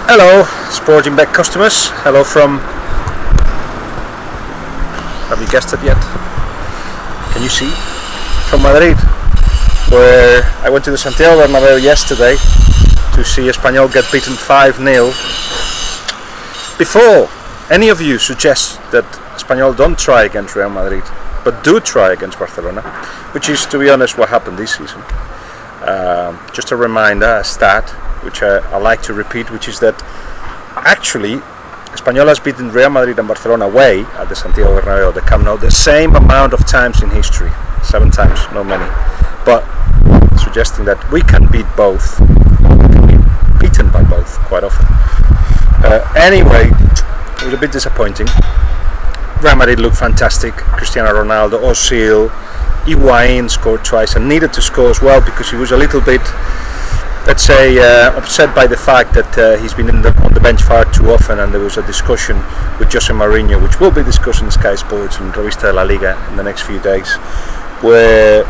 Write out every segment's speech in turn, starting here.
Hello, Sportingbet customers. Hello from... Have you guessed it yet? Can you see? From Madrid, where I went to the Santiago Bernabeu yesterday to see Espanyol get beaten 5-0. Before any of you suggest that Espanyol don't try against Real Madrid, but do try against Barcelona, which is, to be honest, what happened this season. Just a reminder, a stat, which I like to repeat, which is that actually Espanyol has beaten Real Madrid and Barcelona away at the Santiago Bernabeu, the Camp Nou, the same amount of times in history, 7 times, not many. But suggesting that we can beat both, we can be beaten by both quite often. Anyway, it was a bit disappointing. Real Madrid looked fantastic. Cristiano Ronaldo, Ozil, Higuain scored twice and needed to score as well because he was a little bit, let's say, upset by the fact that he's been on the bench far too often, and there was a discussion with Jose Mourinho, which will be discussed in Sky Sports and Revista de la Liga in the next few days, where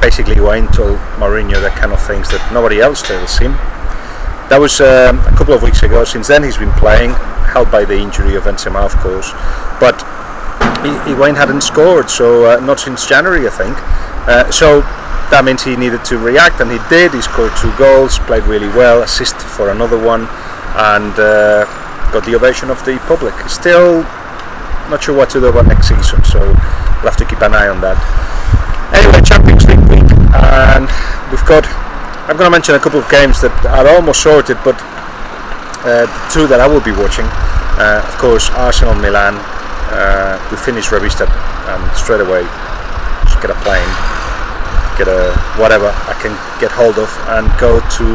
basically Higuain told Mourinho that kind of things that nobody else tells him. That was a couple of weeks ago. Since then he's been playing, helped by the injury of Benzema, of course, but Higuain hadn't scored, so not since January, I think. So that means he needed to react, and he did. He scored 2 goals, played really well, assist for another one, and got the ovation of the public. Still not sure what to do about next season, so we'll have to keep an eye on that. Anyway, Champions League week, and I'm going to mention a couple of games that are almost sorted, but the 2 that I will be watching, of course, Arsenal Milan. We finished Revista and straight away just get a plane, get a whatever I can get hold of, and go to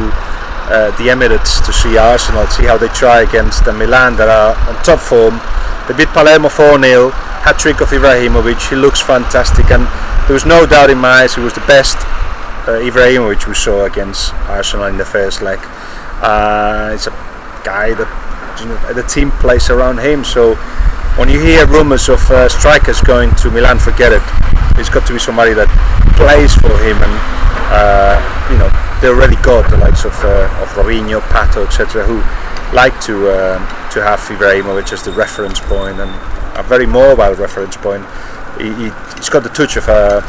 the Emirates to see Arsenal, see how they try against the Milan that are on top form. They beat Palermo 4-0, hat-trick of Ibrahimovic. He looks fantastic, and there was no doubt in my eyes he was the best Ibrahimovic we saw against Arsenal in the first leg. It's a guy that the team plays around him, so when you hear rumours of strikers going to Milan, forget it. It's got to be somebody that plays for him, and they already got the likes of Robinho, Pato, etc., who like to have Ibrahimovic as the reference point, and a very mobile reference point. He's got the touch of a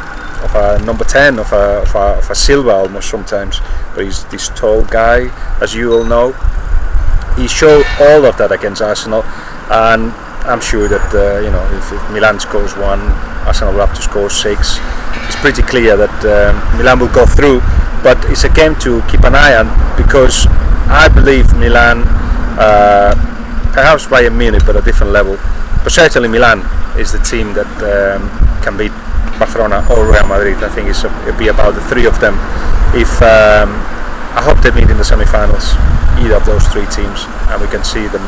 number 10, of a Silva almost sometimes, but he's this tall guy, as you all know. He showed all of that against Arsenal, and I'm sure that if Milan scores 1, Arsenal will have to score 6. It's pretty clear that Milan will go through, but it's a game to keep an eye on, because I believe Milan, perhaps Bayern Munich, but a different level, but certainly Milan is the team that can beat Barcelona or Real Madrid. I think it'll be about the 3 of them. I hope they meet in the semi-finals, either of those 3 teams, and we can see them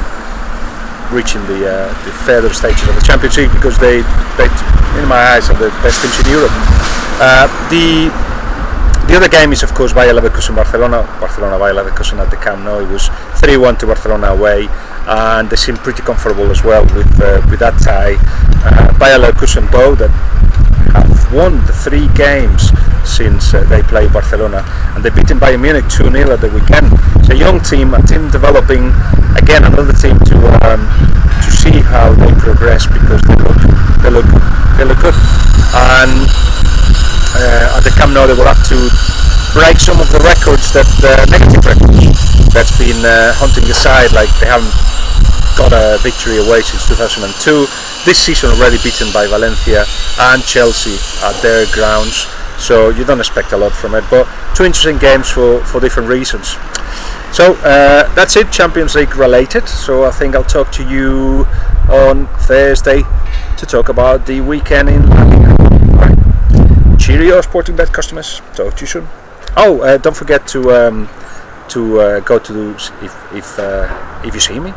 reaching the further stages of the Champions League, because they in my eyes are the best teams in Europe. The other game is, of course, Bayer Levekusen Barcelona Bayer Levekusen at the Camp Nou. It was 3-1 to Barcelona away, and they seem pretty comfortable as well with that tie. Bayer Levekusen, though, that have won the 3 games since they played Barcelona, and they beaten Bayern Munich 2-0 at the weekend. It's a young team, a team developing, again another team to see how they progress, because they look good. And at the Camp Nou they will have to break some of the records, negative records that's been haunting the side. Like, they haven't got a victory away since 2002. This season already beaten by Valencia and Chelsea at their grounds, so you don't expect a lot from it, but 2 interesting games for different reasons. So that's it, Champions League related. So I think I'll talk to you on Thursday to talk about the weekend in La Liga. Right. Cheerio, Sportingbet customers. Talk to you soon. Oh, don't forget to go to, if you see me,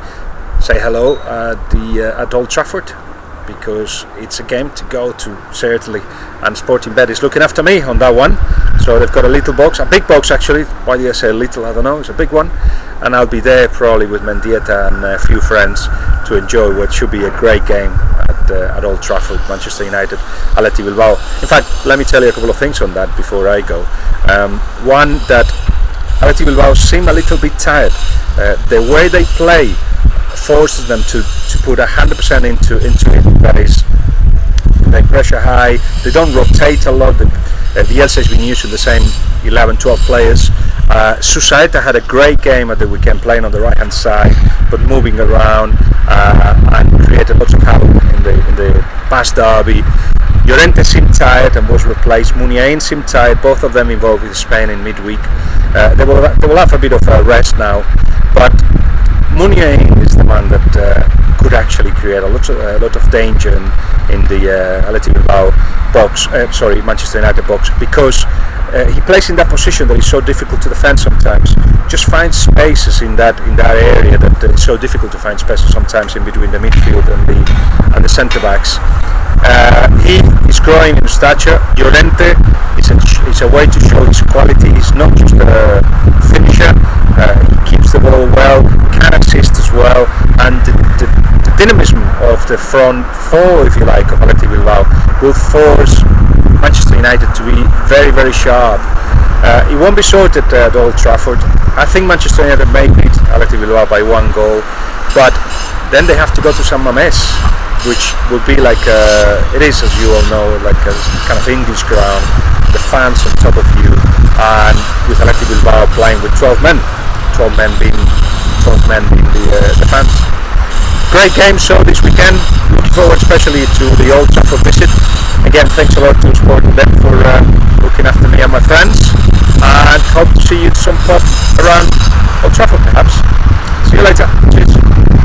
say hello at Old Trafford, because it's a game to go to, certainly, and Sportingbet is looking after me on that one. So they've got a little box, a big box actually. Why do I say little? I don't know. It's a big one, and I'll be there probably with Mendieta and a few friends to enjoy what should be a great game at Old Trafford. Manchester United, Athletic Bilbao. In fact, let me tell you a couple of things on that before I go. One, that Athletic Bilbao seem a little bit tired. The way they play forces them to put 100% into it. That is, they pressure high, they don't rotate a lot. The Elsa has been using the same 11-12 players. Susaeta had a great game at the weekend, playing on the right hand side but moving around and created lots of havoc in the past derby. Llorente seemed tired and was replaced. Muniain seemed tired, both of them involved with Spain in midweek. They will have a bit of a rest now, but Muniain is the man that could actually create a lot of danger in the Athletic Bilbao box, Manchester United box, because he plays in that position that is so difficult to defend sometimes. Just finds spaces in that area that it's so difficult to find spaces sometimes in between the midfield and the centre backs. He is growing in stature. Llorente is a way to show his quality. He's not just a finisher. He keeps the ball well, can assist as well, and the dynamism of the front four, if you like, of Athletic Bilbao will force Manchester United to be very, very sharp. It won't be sorted at Old Trafford. I think Manchester United may beat Athletic Bilbao by 1 goal, but then they have to go to San Mamés, which will be like it is, as you all know, like a kind of English ground, the fans on top of you, and with Athletic Bilbao playing with 12 men being the fans. Great game show this weekend. Looking forward especially to the Old Trafford visit. Again, thanks a lot to Sportingbet for looking after me and my friends, and hope to see you at some pub around